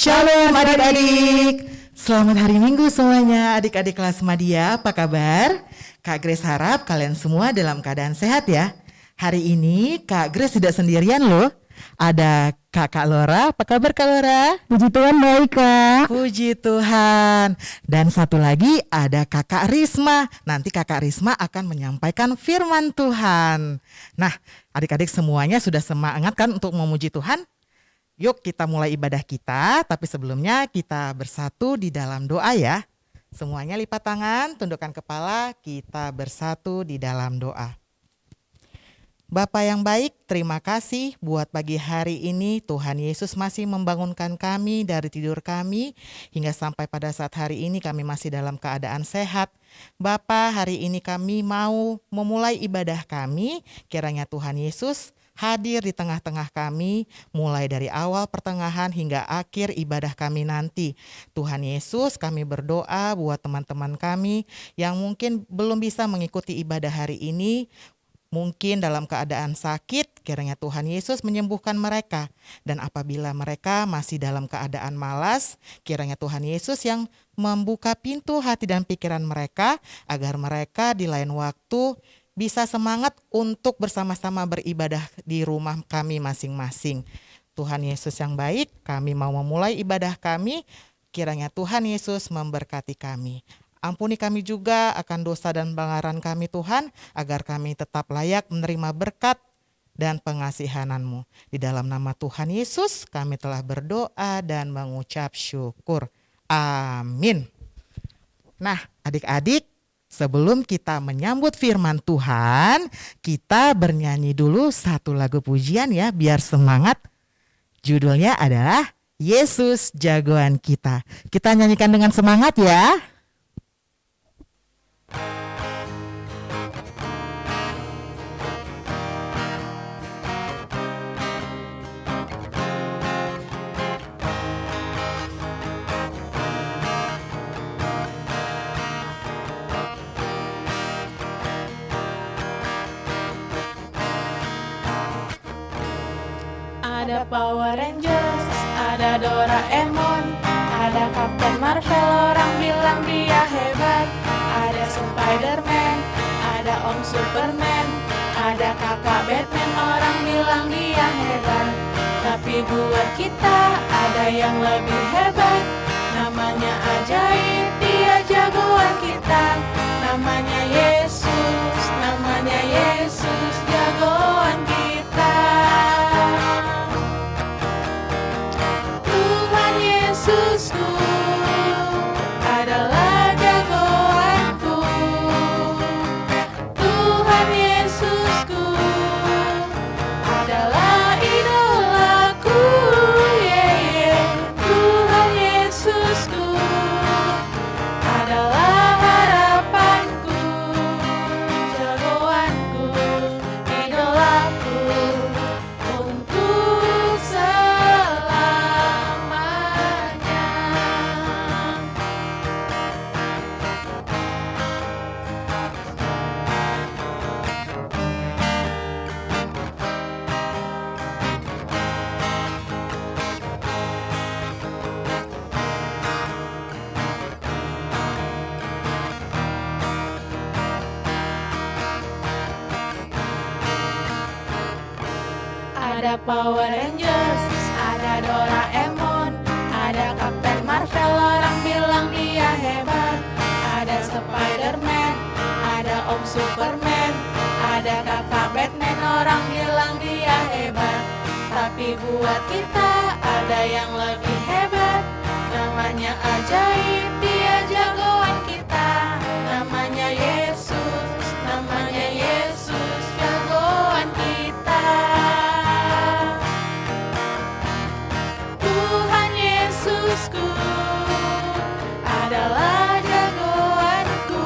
Shalom adik-adik. Selamat hari Minggu semuanya adik-adik kelas Madya, apa kabar? Kak Grace harap kalian semua dalam keadaan sehat ya. Hari ini Kak Grace tidak sendirian loh. Ada Kakak Lora, apa kabar Kak Lora? Puji Tuhan baik Kak. Puji Tuhan. Dan satu lagi ada Kakak Risma. Nanti Kakak Risma akan menyampaikan firman Tuhan. Nah adik-adik semuanya sudah semangat kan untuk memuji Tuhan? Yuk kita mulai ibadah kita, tapi sebelumnya kita bersatu di dalam doa ya. Semuanya lipat tangan, tundukkan kepala, kita bersatu di dalam doa. Bapa yang baik, terima kasih buat pagi hari ini Tuhan Yesus masih membangunkan kami dari tidur kami hingga sampai pada saat hari ini kami masih dalam keadaan sehat. Bapa, hari ini kami mau memulai ibadah kami, kiranya Tuhan Yesus hadir di tengah-tengah kami mulai dari awal, pertengahan hingga akhir ibadah kami nanti. Tuhan Yesus, kami berdoa buat teman-teman kami yang mungkin belum bisa mengikuti ibadah hari ini, mungkin dalam keadaan sakit, kiranya Tuhan Yesus menyembuhkan mereka. Dan apabila mereka masih dalam keadaan malas, kiranya Tuhan Yesus yang membuka pintu hati dan pikiran mereka agar mereka di lain waktu bisa semangat untuk bersama-sama beribadah di rumah kami masing-masing. Tuhan Yesus yang baik, kami mau memulai ibadah kami, kiranya Tuhan Yesus memberkati kami. Ampuni kami juga akan dosa dan pelanggaran kami Tuhan, agar kami tetap layak menerima berkat dan pengasihan-Mu. Di dalam nama Tuhan Yesus kami telah berdoa dan mengucap syukur. Amin. Nah adik-adik, sebelum kita menyambut firman Tuhan, kita bernyanyi dulu satu lagu pujian ya, biar semangat. Judulnya adalah Yesus Jagoan Kita. Kita nyanyikan dengan semangat ya. Ada Power Rangers, ada Doraemon, ada Kapten Marvel, orang bilang dia hebat. Ada Spider-Man, ada Om Superman, ada Kakak Batman, orang bilang dia hebat. Tapi buat kita ada yang lebih hebat, namanya ajaib, dia jagoan kita. Namanya Yesus, jagoan kita. Yesusku adalah jagoanku, Tuhan Yesusku adalah idolaku, Tuhan Yesusku adalah harapanku, jagoanku, idolaku untuk ada Power Rangers, ada Doraemon, ada Kapten Marvel, orang bilang dia hebat. Ada Spider-Man, ada Om Superman, ada Kakak Batman, orang bilang dia hebat. Tapi buat kita ada yang lebih hebat, namanya ajaib, dia jagoan kita. Namanya Yesus, jagoan kita. Tuhan Yesusku adalah jagoanku,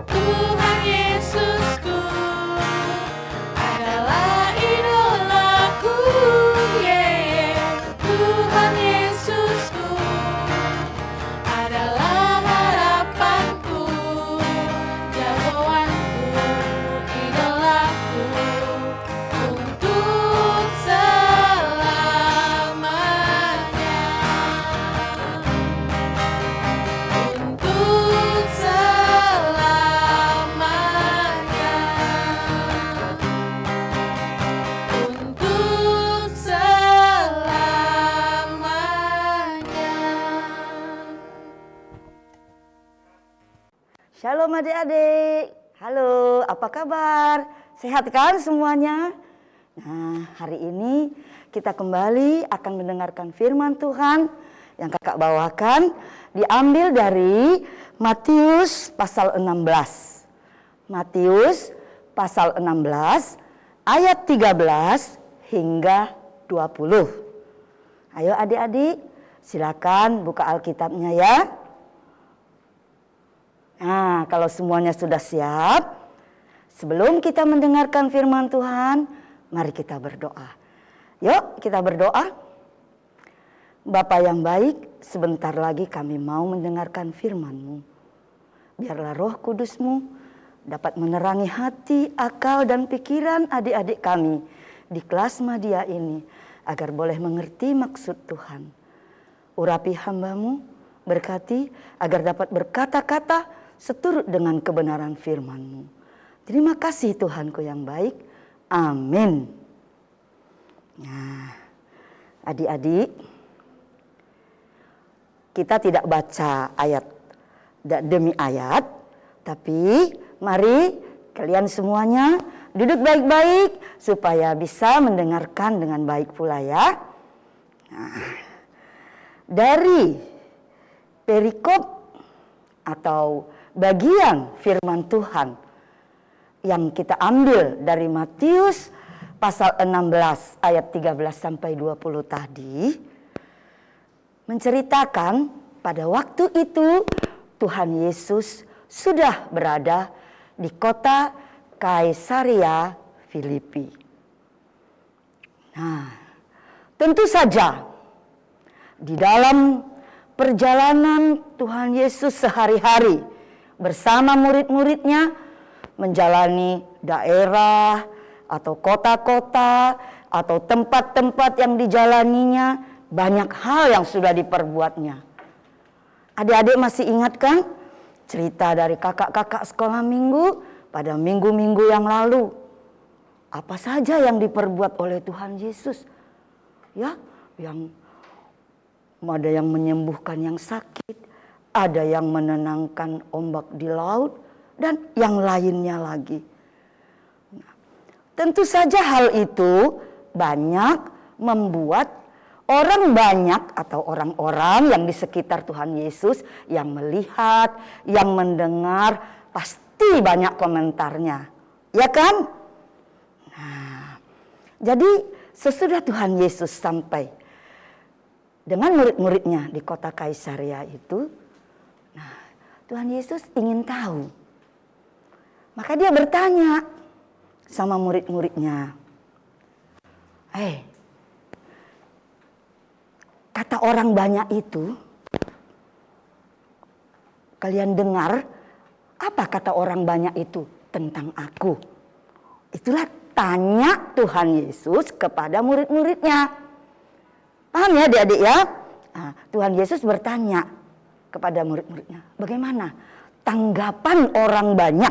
Tuhan Yesusku adalah idolaku, Tuhan Yesusku Shalom adik-adik. Halo, apa kabar? Sehat kan semuanya? Nah, hari ini kita kembali akan mendengarkan firman Tuhan yang kakak bawakan. Diambil dari Matius pasal 16. Matius pasal 16 ayat 13 hingga 20. Ayo adik-adik, silakan buka Alkitabnya ya. Nah, kalau semuanya sudah siap, sebelum kita mendengarkan firman Tuhan, mari kita berdoa. Yuk, kita berdoa. Bapa yang baik, sebentar lagi kami mau mendengarkan firman-Mu. Biarlah Roh Kudus-Mu dapat menerangi hati, akal, dan pikiran adik-adik kami di kelas media ini, agar boleh mengerti maksud Tuhan. Urapi hamba-Mu, berkati agar dapat berkata-kata seturut dengan kebenaran firman-Mu. Terima kasih Tuhanku yang baik. Amin. Nah, adik-adik, kita tidak baca ayat demi ayat, tapi mari kalian semuanya duduk baik-baik supaya bisa mendengarkan dengan baik pula ya. Nah, dari perikop atau bagian firman Tuhan yang kita ambil dari Matius pasal 16 ayat 13 sampai 20 tadi menceritakan pada waktu itu Tuhan Yesus sudah berada di kota Kaisarea Filipi. Nah, tentu saja di dalam perjalanan Tuhan Yesus sehari-hari bersama murid-muridnya menjalani daerah atau kota-kota atau tempat-tempat yang dijalaninya, banyak hal yang sudah diperbuatnya. Adik-adik masih ingat kan cerita dari kakak-kakak sekolah minggu pada minggu-minggu yang lalu? Apa saja yang diperbuat oleh Tuhan Yesus? Ya, ada yang menyembuhkan yang sakit, ada yang menenangkan ombak di laut, dan yang lainnya lagi. Nah, tentu saja hal itu banyak membuat orang banyak atau orang-orang yang di sekitar Tuhan Yesus yang melihat, yang mendengar, pasti banyak komentarnya. Ya kan? Nah, jadi sesudah Tuhan Yesus sampai dengan murid-muridnya di kota Kaisarea itu, nah, Tuhan Yesus ingin tahu. Maka dia bertanya sama murid-muridnya. Kata orang banyak itu, kalian dengar apa kata orang banyak itu tentang aku? Itulah tanya Tuhan Yesus kepada murid-muridnya. Paham ya adik-adik ya? Nah, Tuhan Yesus bertanya kepada murid-muridnya, bagaimana tanggapan orang banyak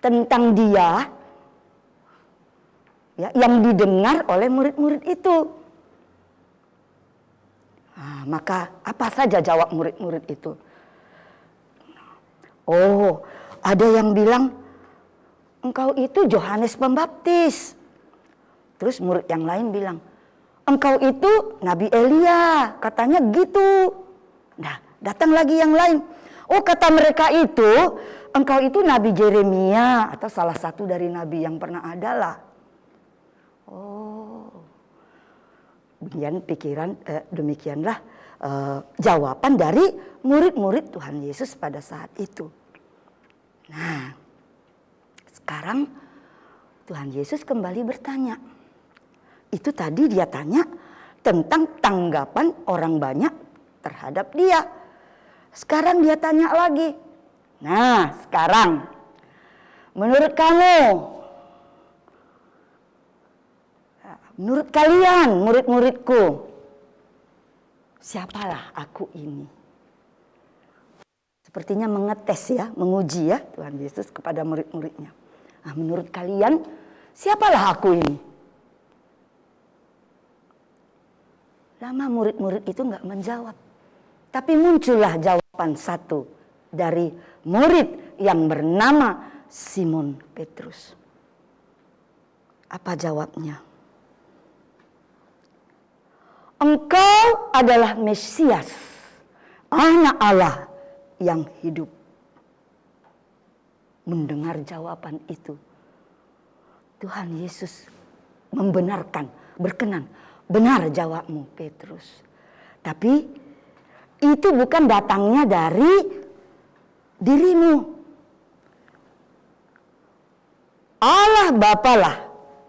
tentang dia ya, yang didengar oleh murid-murid itu. Nah, maka apa saja jawab murid-murid itu? Oh, ada yang bilang engkau itu Yohanes Pembaptis. Terus murid yang lain bilang, engkau itu Nabi Elia, katanya gitu. Nah, datang lagi yang lain. Oh, kata mereka itu, engkau itu Nabi Yeremia atau salah satu dari nabi yang pernah ada lah. Oh, demikianlah jawaban dari murid-murid Tuhan Yesus pada saat itu. Nah, sekarang Tuhan Yesus kembali bertanya. Itu tadi dia tanya tentang tanggapan orang banyak terhadap dia. Sekarang dia tanya lagi. Nah, sekarang menurut kamu, menurut kalian murid-muridku, siapalah aku ini? Sepertinya mengetes ya, menguji ya Tuhan Yesus kepada murid-muridnya. Nah, menurut kalian, siapalah aku ini? Lama murid-murid itu nggak menjawab. Tapi muncullah jawaban satu dari murid yang bernama Simon Petrus. Apa jawabnya? Engkau adalah Mesias, Anak Allah yang hidup. Mendengar jawaban itu, Tuhan Yesus membenarkan, berkenan, benar jawabmu Petrus. Tapi itu bukan datangnya dari dirimu. Allah Bapa lah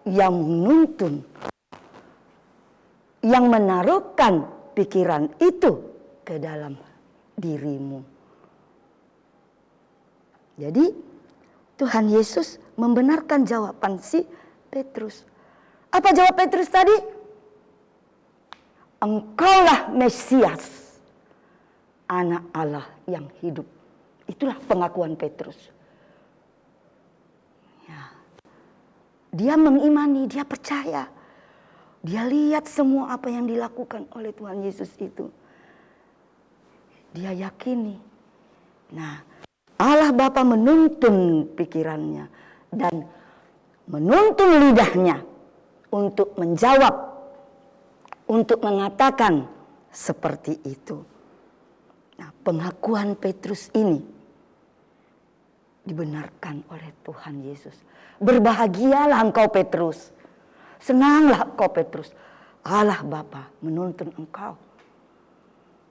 yang menuntun, yang menaruhkan pikiran itu ke dalam dirimu. Jadi Tuhan Yesus membenarkan jawaban si Petrus. Apa jawab Petrus tadi? Engkaulah Mesias, Anak Allah yang hidup. Itulah pengakuan Petrus. Ya. Dia mengimani, dia percaya. Dia lihat semua apa yang dilakukan oleh Tuhan Yesus itu. Dia yakini. Nah, Allah Bapa menuntun pikirannya dan menuntun lidahnya untuk menjawab, untuk mengatakan seperti itu. Nah, pengakuan Petrus ini dibenarkan oleh Tuhan Yesus. Berbahagialah engkau Petrus. Senanglah engkau Petrus. Allah Bapa menuntun engkau.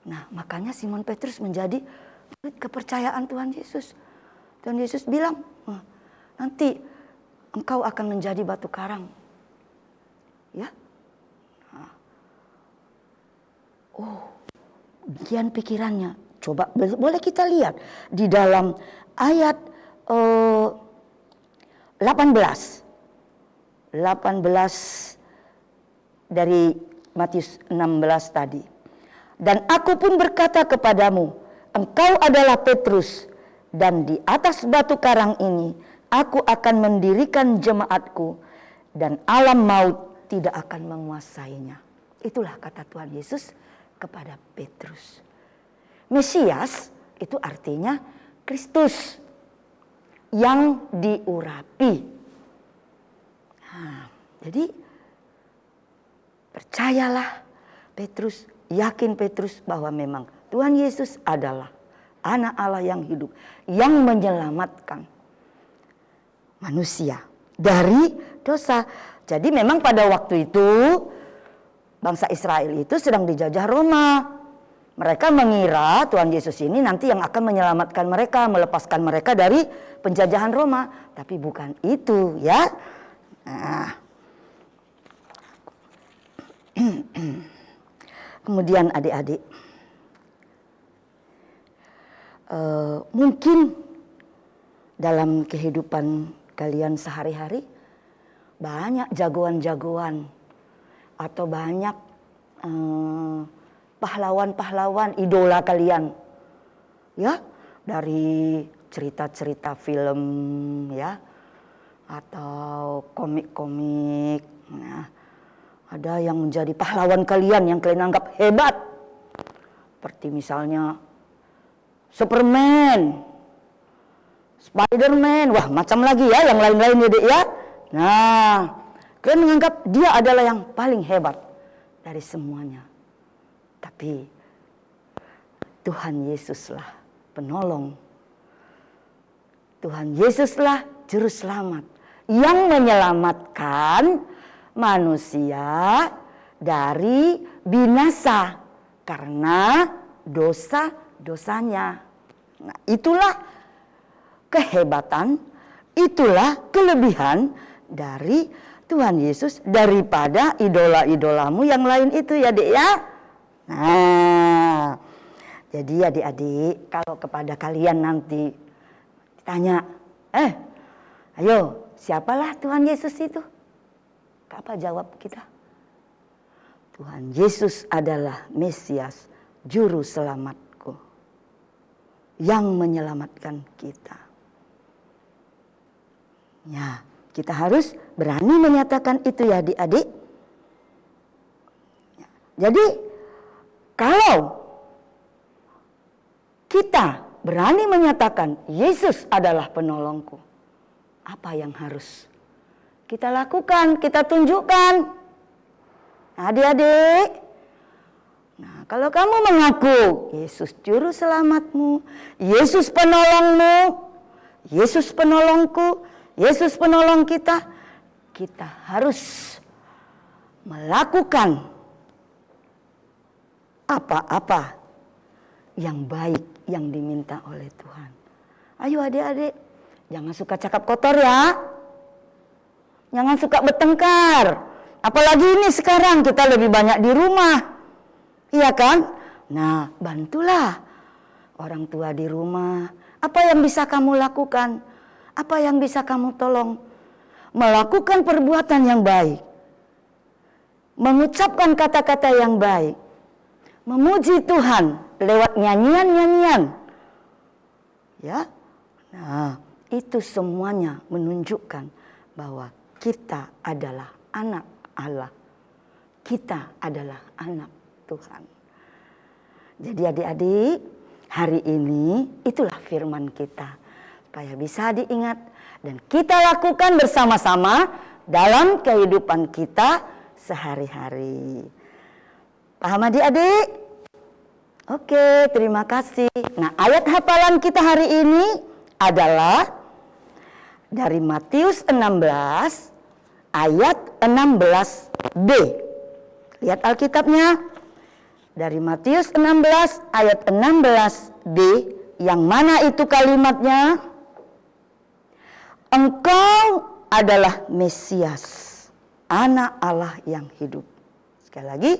Nah, makanya Simon Petrus menjadi murid kepercayaan Tuhan Yesus. Tuhan Yesus bilang, nanti engkau akan menjadi batu karang. Ya. Nah. Oh, demikian pikirannya. Coba boleh kita lihat di dalam ayat 18 dari Matius 16 tadi. Dan aku pun berkata kepadamu, engkau adalah Petrus, dan di atas batu karang ini aku akan mendirikan jemaatku, dan alam maut tidak akan menguasainya. Itulah kata Tuhan Yesus kepada Petrus. Mesias itu artinya Kristus yang diurapi. Nah, jadi percayalah Petrus, yakin Petrus bahwa memang Tuhan Yesus adalah Anak Allah yang hidup, yang menyelamatkan manusia dari dosa. Jadi memang pada waktu itu bangsa Israel itu sedang dijajah Roma. Mereka mengira Tuhan Yesus ini nanti yang akan menyelamatkan mereka, melepaskan mereka dari penjajahan Roma. Tapi bukan itu ya. Nah. Kemudian adik-adik, mungkin dalam kehidupan kalian sehari-hari banyak jagoan-jagoan atau banyak pahlawan-pahlawan idola kalian, ya, dari cerita-cerita film, ya, atau komik-komik. Nah, ada yang menjadi pahlawan kalian yang kalian anggap hebat, seperti misalnya Superman, Spiderman, wah macam lagi ya yang lain-lain ya dek ya. Nah, kalian menganggap dia adalah yang paling hebat dari semuanya. Tapi Tuhan Yesuslah penolong. Tuhan Yesuslah juru selamat yang menyelamatkan manusia dari binasa karena dosa-dosanya. Nah, itulah kehebatan, itulah kelebihan dari Tuhan Yesus daripada idola-idolamu yang lain itu ya dek ya. Nah, jadi adik-adik, kalau kepada kalian nanti ditanya, ayo siapalah Tuhan Yesus itu? Apa jawab kita? Tuhan Yesus adalah Mesias, juru selamatku, yang menyelamatkan kita. Ya, kita harus berani menyatakan itu ya adik-adik. Jadi kalau kita berani menyatakan Yesus adalah penolongku. Apa yang harus kita lakukan, kita tunjukkan? Adik-adik, nah kalau kamu mengaku Yesus juru selamatmu, Yesus penolongmu, Yesus penolongku, Yesus penolong kita, kita harus melakukan apa-apa yang baik yang diminta oleh Tuhan. Ayo adik-adik, jangan suka cakap kotor ya. Jangan suka bertengkar. Apalagi ini sekarang kita lebih banyak di rumah. Iya kan? Nah, bantulah orang tua di rumah. Apa yang bisa kamu lakukan? Apa yang bisa kamu tolong? Melakukan perbuatan yang baik. Mengucapkan kata-kata yang baik. Memuji Tuhan lewat nyanyian-nyanyian. Ya. Nah, itu semuanya menunjukkan bahwa kita adalah anak Allah. Kita adalah anak Tuhan. Jadi adik-adik, hari ini itulah firman kita. Supaya bisa diingat dan kita lakukan bersama-sama dalam kehidupan kita sehari-hari. Paham adik-adik? Oke, terima kasih. Nah, ayat hafalan kita hari ini adalah dari Matius 16 ayat 16b. Lihat Alkitabnya. Dari Matius 16 ayat 16b, yang mana itu kalimatnya? Engkau adalah Mesias, anak Allah yang hidup. Sekali lagi,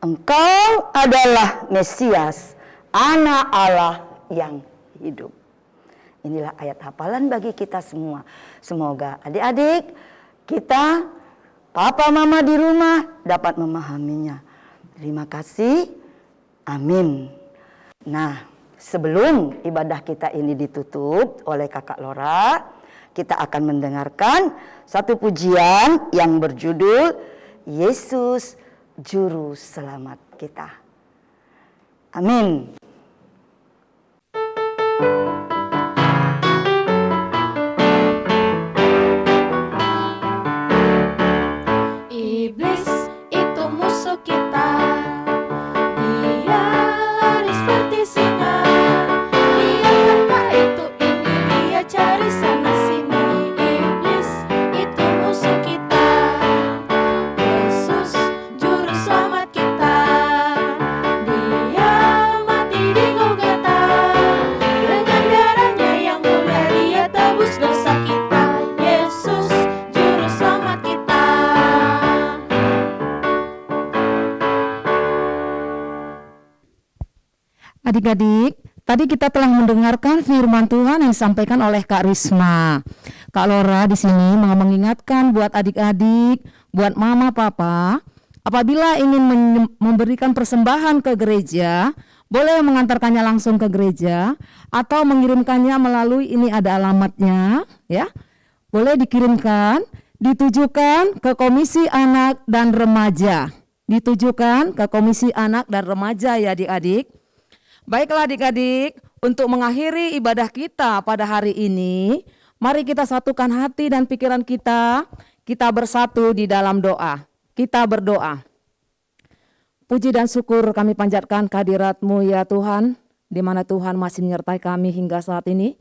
engkau adalah Mesias, anak Allah yang hidup. Inilah ayat hafalan bagi kita semua. Semoga adik-adik kita, papa mama di rumah dapat memahaminya. Terima kasih. Amin. Nah, sebelum ibadah kita ini ditutup oleh Kakak Lora, kita akan mendengarkan satu pujian yang berjudul Yesus Juru Selamat kita. Amin. Iblis itu musuh kita. Dia lari seperti singa. Dia kata itu ini, dia cari sana sini. Iblis itu musuh kita. Yesus juru selamat kita. Dia mati di Golgota. Dengan darahnya yang mulia dia tebus dosa kita. Yesus juru selamat kita. Adik-adik, tadi kita telah mendengarkan firman Tuhan yang disampaikan oleh Kak Risma. Kak Lora di sini mau mengingatkan buat adik-adik, buat mama papa, apabila ingin memberikan persembahan ke gereja, boleh mengantarkannya langsung ke gereja atau mengirimkannya melalui ini ada alamatnya, ya. Boleh dikirimkan, ditujukan ke Komisi Anak dan Remaja. Ditujukan ke Komisi Anak dan Remaja ya adik-adik. Baiklah adik-adik, untuk mengakhiri ibadah kita pada hari ini, mari kita satukan hati dan pikiran kita bersatu di dalam doa. Kita berdoa. Puji dan syukur kami panjatkan kehadirat-Mu ya Tuhan, di mana Tuhan masih menyertai kami hingga saat ini.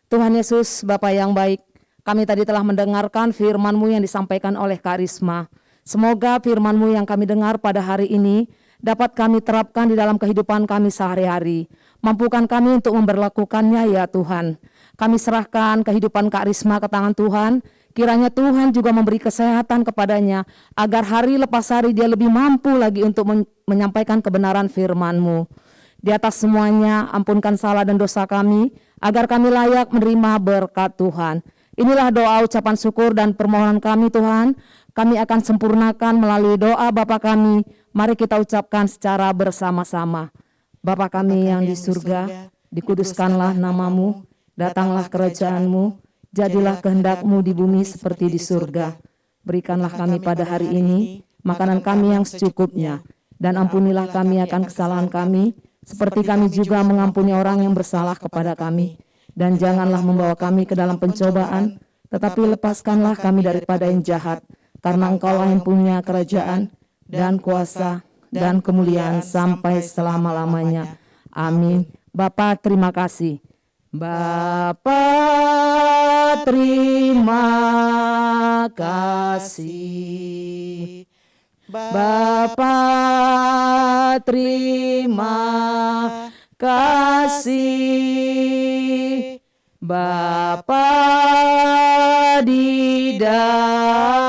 Tuhan Yesus, Bapa yang baik, kami tadi telah mendengarkan firman-Mu yang disampaikan oleh Kak Risma. Semoga firman-Mu yang kami dengar pada hari ini dapat kami terapkan di dalam kehidupan kami sehari-hari. Mampukan kami untuk memberlakukannya ya Tuhan. Kami serahkan kehidupan Kak Risma ke tangan Tuhan. Kiranya Tuhan juga memberi kesehatan kepadanya, agar hari lepas hari dia lebih mampu lagi untuk menyampaikan kebenaran firman-Mu. Di atas semuanya, ampunkan salah dan dosa kami, agar kami layak menerima berkat Tuhan. Inilah doa ucapan syukur dan permohonan kami Tuhan. Kami akan sempurnakan melalui doa Bapa kami. Mari kita ucapkan secara bersama-sama. Bapa kami yang di surga, dikuduskanlah nama-Mu, datanglah kerajaan-Mu, jadilah kehendak-Mu di bumi seperti di surga. Berikanlah kami pada hari ini makanan kami yang secukupnya, dan ampunilah kami akan kesalahan kami, seperti kami juga mengampuni orang yang bersalah kepada kami. Dan janganlah membawa kami ke dalam pencobaan, tetapi lepaskanlah kami daripada yang jahat, karena Engkaulah yang punya kerajaan, dan kuasa, dan kemuliaan sampai selama-lamanya. Amin. Bapa, terima kasih. Bapa, terima kasih. Bapa, terima kasih. Bapa di dalam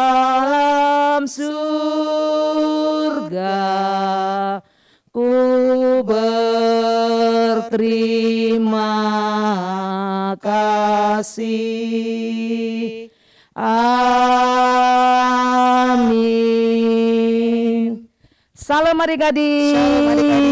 surga, ku berterima kasih. Amin. Salam adik-adik.